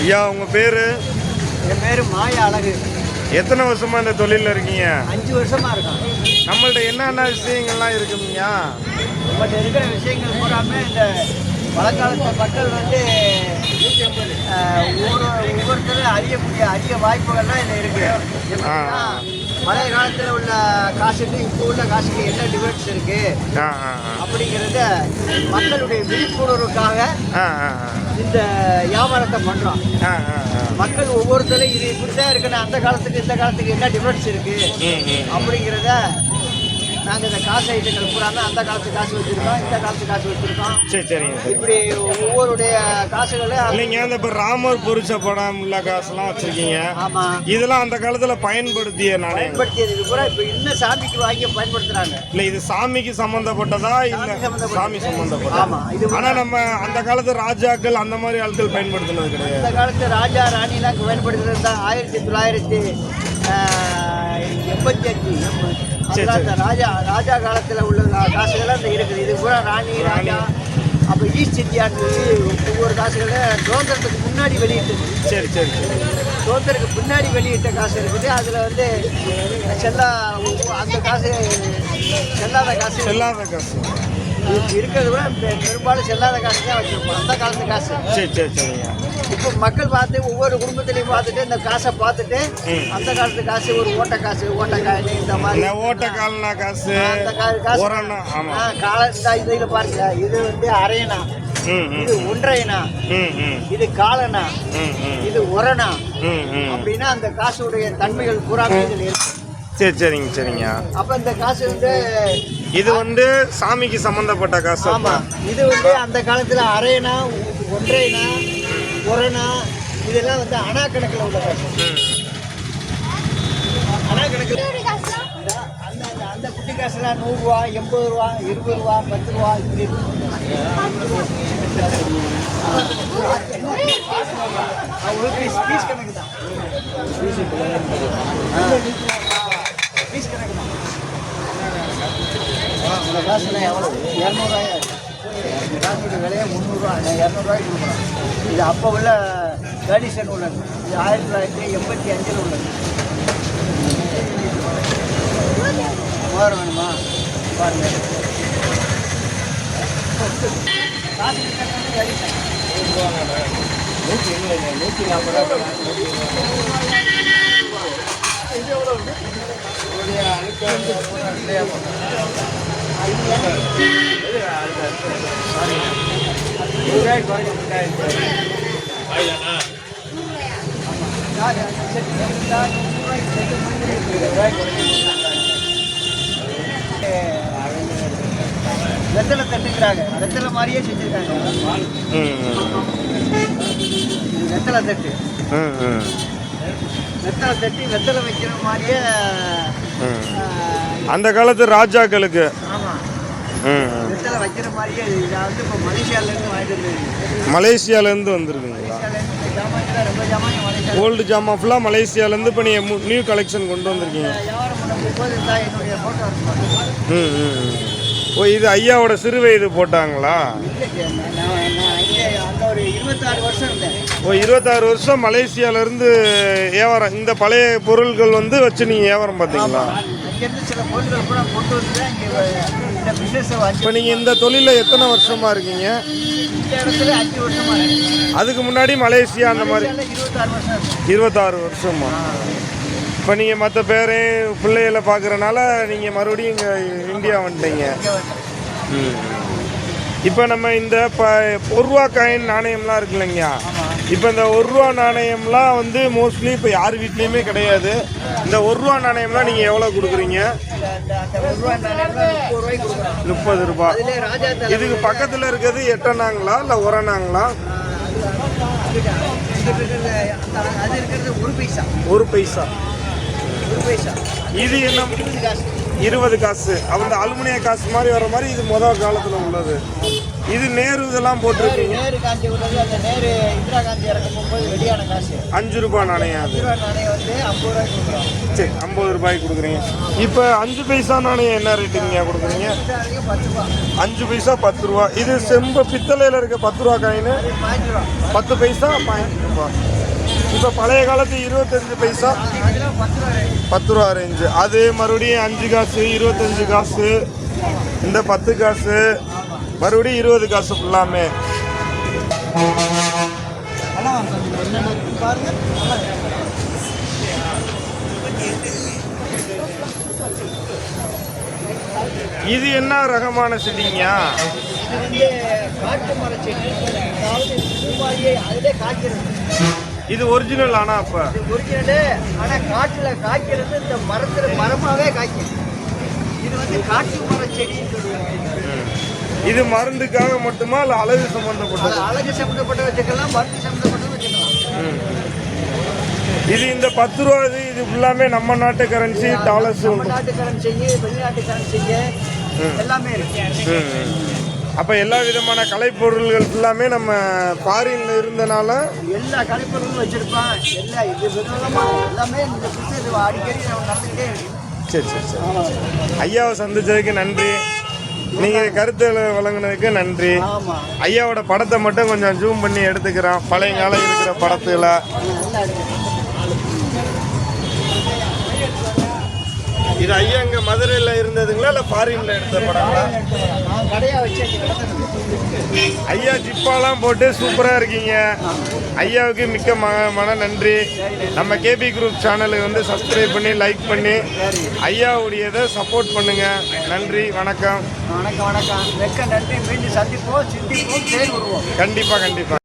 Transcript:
ஐயா உங்க பேரு? என் பேர் மாயா அழகு. எத்தனை வருஷமா இந்த தொழிலில் இருக்கீங்க? 5 வருஷமா இருக்கேன். நம்மள்ட்ட என்னென்ன விஷயங்கள்லாம் இருக்குங்கய்யா? நம்மகிட்ட இருக்கிற விஷயங்கள் பூராமே இந்த பழங்காலத்து மக்கள் வந்து ஒவ்வொருத்தரும் அறியக்கூடிய அரிய வாய்ப்புகள்லாம் இதில் இருக்கு. எப்படின்னா பழைய காலத்தில் உள்ள காசுக்கு இப்போ உள்ள காசுக்கு என்ன டிஃபரன்ஸ் இருக்கு அப்படிங்கிறத மக்களுடைய விழிப்புணர்வுக்காக இந்த வியாபாரத்தை பண்றோம். மக்கள் ஒவ்வொருத்தரும் இது இப்படிதான் இருக்குன்னு அந்த காலத்துக்கு இந்த காலத்துக்கு என்ன டிஃபரன்ஸ் இருக்கு அப்படிங்கிறத நாங்கள் இந்த காசு ஐட்டங்கள் பூராமே அந்த காலத்து காசு வச்சிருக்கோம், இந்த காலத்து காசு வச்சிருக்கோம். சரி சரிங்க. இப்படி ஒவ்வொருடைய காசுகளும் இல்லைங்க, இந்த இப்போ ராமர் பொரிச்ச படம் உள்ள காசுலாம் வச்சிருக்கீங்க. ஆமா, இதெல்லாம் அந்த காலத்துல பயன்படுத்திய பயன்படுத்தியது இது பூரா இப்போ இன்னும் சாமிக்கு வாங்கி பயன்படுத்துறாங்க. இல்லை இது சாமிக்கு சம்பந்தப்பட்டதா? இல்லை சாமி சம்பந்தப்பட்ட. ஆமா, இது ஆனா நம்ம அந்த காலத்து ராஜாக்கள் அந்த மாதிரி ஆட்கள் பயன்படுத்தினது கிடையாது. அந்த காலத்து ராஜா ராணிலாம் பயன்படுத்துறது தான் 1985 ராஜா காலத்தில் உள்ள காசுகள்லாம் இந்த இருக்குது. இது பூரா ராணி ராஜா அப்போ ஈஸ்ட் இந்தியான்னு ஒவ்வொரு காசுகளும் சுதந்திரத்துக்கு முன்னாடி வெளியிட்டு. சரி சரி. சுதந்திரத்துக்கு பின்னாடி வெளியிட்ட காசு இருக்குது. அதில் வந்து அந்த காசு செல்லாத காசு இருக்கிறது கூட பெரும்பாலும் செல்லாத காசு தான் வச்சுருப்போம், அந்த காலத்து காசு. சரி சரி சரிங்க. இப்போ மக்கள் பார்த்து ஒவ்வொரு குடும்பத்திலையும் பார்த்துட்டு இந்த காசை பார்த்துட்டு அந்த காலத்து காசு ஒரு ஓட்டக்காய் இந்த மாதிரி ஓட்டக்கால்னா காசு, அந்த காசு கால இதில் பாருங்க. இது வந்து அரையணா, இது ஒன்றையனா, இது காலனா, இது ஒரணா அப்படின்னா அந்த காசுடைய தன்மைகள் பூராமே இதில் இருக்கு. சரி சரிங்க சரிங்க. அப்போ இந்த காசு வந்து இது வந்து சாமிக்கு சம்பந்தப்பட்ட காசு. ஆமா, இது வந்து அந்த காலத்தில் அரையனா, ஒன்றையனா, ஒரணா இதெல்லாம் வந்து அணா கணக்கில் உள்ள காசு. அணா கணக்கில் அந்த குட்டி காசுலாம் 100 ரூபா, 80 ரூபா, 20 ரூபா, 10 ரூபா இப்படி பீஸ் கணக்கு தான். பீஸ் கணக்கு தான். இந்த காசுலாம் எவ்வளோ? 200 ரூபாயா? இந்த காசுடைய விலையை 300 ரூபா, 200 ரூபாய்க்கு கொடுக்குறோம். இது அப்போ உள்ள கண்டிஷன் உள்ளது. இது 1985 உள்ளது. மோதிரம் வேணுமா பாருங்க. காசு கண்டிஷன் 140 ரூபா. இது எவ்வளோ உண்டு? வெத்தலை தட்டுக்கிறாங்க, வெத்தலை மாதிரியே செஞ்சுருக்காங்க. வெத்தலை தட்டு வெத்தலை வைக்கிற மாதிரியே அந்த காலத்து ராஜாக்களுக்கு. ஆமாம், வெத்தலை வைக்கிற மாதிரியே. இதை வந்து இப்போ மலேசியாவிலேருந்து வாங்கிட்டு வந்து மலேசியாவிலேருந்து வந்துருக்குங்களா? ரொம்ப ஜாமான் ஓல்டு ஜாமான் ஃபுல்லாக மலேசியாவிலேருந்து இப்போ நீங்கள் நியூ கலெக்ஷன் கொண்டு வந்திருக்கீங்க. வியாபாரம் பண்ண போது தான் என்னுடைய ஃபோட்டோ. ஓ, இது ஐயாவோட சிறு வயது போட்டாங்களா? அந்த ஒரு 26 வருஷம் இருந்தேன். ஓ, 26 வருஷம் மலேசியாவிலேருந்து வியாபாரம் இந்த பழைய பொருள்கள் வந்து வச்சு நீங்கள் வியாபாரம் பார்த்தீங்களா? அங்கேருந்து சில பொருட்கள் கூட கொண்டு வந்து இந்த பிஸ்னஸை இப்போ நீங்கள் இந்த தொழிலில் எத்தனை வருஷமாக இருக்கீங்க? இந்த இடத்துல 5 வருஷமா. அதுக்கு முன்னாடி மலேசியா அந்த மாதிரி 26 வருஷம். 26 வருஷமா? இப்போ நீங்கள் மற்ற பேர் பிள்ளைகளை பார்க்குறனால நீங்கள் மறுபடியும் இங்கே இந்தியா வந்துட்டீங்க. இப்போ நம்ம இந்த ஒரு ரூபா காயின் நாணயம்லாம் இருக்கு இல்லைங்கய்யா, இப்போ இந்த 1 ரூபா நாணயம்லாம் வந்து மோஸ்ட்லி இப்போ யார் வீட்லேயுமே கிடையாது. இந்த 1 ரூபா நாணயம்லாம் நீங்கள் எவ்வளோ கொடுக்குறீங்க? 30 ரூபா. இதுக்கு பக்கத்தில் இருக்கிறது 8 அணாங்களா இல்லை 1 அணாங்களா? அது இருக்கிறது 1 பைசா. 1 பைசா. இது என்ன? 20 காசு. அந்த அலுமினிய காசு மாதிரி வர மாதிரி இது முதல் காலத்தில் உள்ளது. இது நேரு இதெல்லாம் போட்டிருக்கீங்க. நேரு காந்தி உள்ளது. அந்த நேரு இந்திரா காந்தி இறக்கும் போகும்போது வெளியான காசு 5 ரூபாய் நாணயம். அது 5 ரூபாய் நாணயம் வந்து 50 ரூபாய்க்கு கொடுக்குறோம். சரி, 50 ரூபாய்க்கு கொடுக்குறீங்க. இப்போ 5 பைசா நாணயம் என்ன ரேட்டுங்க கொடுக்குறீங்க? 10 ரூபா. 5 பைசா 10 ரூபா. இது செம்பு பித்தளையில் இருக்க 10 ரூபா காயின் 15 ரூபா. 10 பைசா இப்போ பழைய காலத்து 25 பைசா அதெல்லாம் 10 ரூபா ரேட். 10 ரூபா ரேஞ்சு. அது மறுபடியும் 5 காசு 25 காசு, இந்த 10 காசு, மறுபடியும் 20 காசு ஃபுல்லாமே. பாருங்க இது என்ன ரகமான செடிங்கயா? இது வந்து காட்டு மர செடி. அதாவது பூவாயே அதிலே காய்க்கிறது. இது ஒரிஜினல் ஆனா அப்ப இது ஒரிஜினலு. ஆனால் காட்டில் காய்க்கிறது இந்த மரத்தில் மரமாகவே காய்க்கும். இது வந்து காட்டு மர செடின்னு சொல்லுவாங்க. இது மருந்துக்காக மட்டுமா இல்லை அழகு சம்பந்தப்பட்டது? அது அழகு சம்மந்தப்பட்ட வச்சுக்கலாம், மருந்து சம்மந்தப்பட்ட வச்சுக்கலாம். இது இந்த 10 ரூபா இது ஃபுல்லாமே நம்ம நாட்டு கரன்சி டாலர்ஸ். நம்ம நாட்டு கரன்சிங்க, வெளிநாட்டு கரன்சிங்க எல்லாமே இருக்கு. அப்போ எல்லா விதமான கலைப்பொருள்கள் ஃபுல்லாமே நம்ம ஃபாரின்ல இருந்தனால எல்லா கலைப்பொருளும் வச்சிருப்பான். எல்லா இது விதமாக எல்லாமே இந்த பிசினஸ் அடிக்கடி நம்ம நடந்துக்கிட்டே இருக்கு. சரி சரி சரி. ஐயாவை சந்திச்சதுக்கு நன்றி. நீங்கள் கருத்துக்களை வழங்கினதுக்கு நன்றி. ஆமாம், ஐயாவோட படத்தை மட்டும் கொஞ்சம் ஜூம் பண்ணி எடுத்துக்கிறோம். பழைய காலம் இருக்கிற படத்துல நல்லா இருக்கு. இது ஐயா இங்கே மதுரையில் இருந்ததுங்களா இல்லை ஃபாரின்ல எடுத்த படங்களா? நான் கடையாக வச்சு ஐயா ஜிப்பாலாம் போட்டு சூப்பராக இருக்கீங்க. ஐயாவுக்கு மிக்க மன நன்றி. நம்ம கேபி குரூப் சேனலுக்கு வந்து சப்ஸ்கிரைப் பண்ணி லைக் பண்ணி ஐயாவுடையதை சப்போர்ட் பண்ணுங்க. நன்றி, வணக்கம். வணக்கம். வெக்க நன்றி. மீண்டும் சந்திப்போம், சிந்திப்போம், செயல் வருவோம். கண்டிப்பாக கண்டிப்பாக.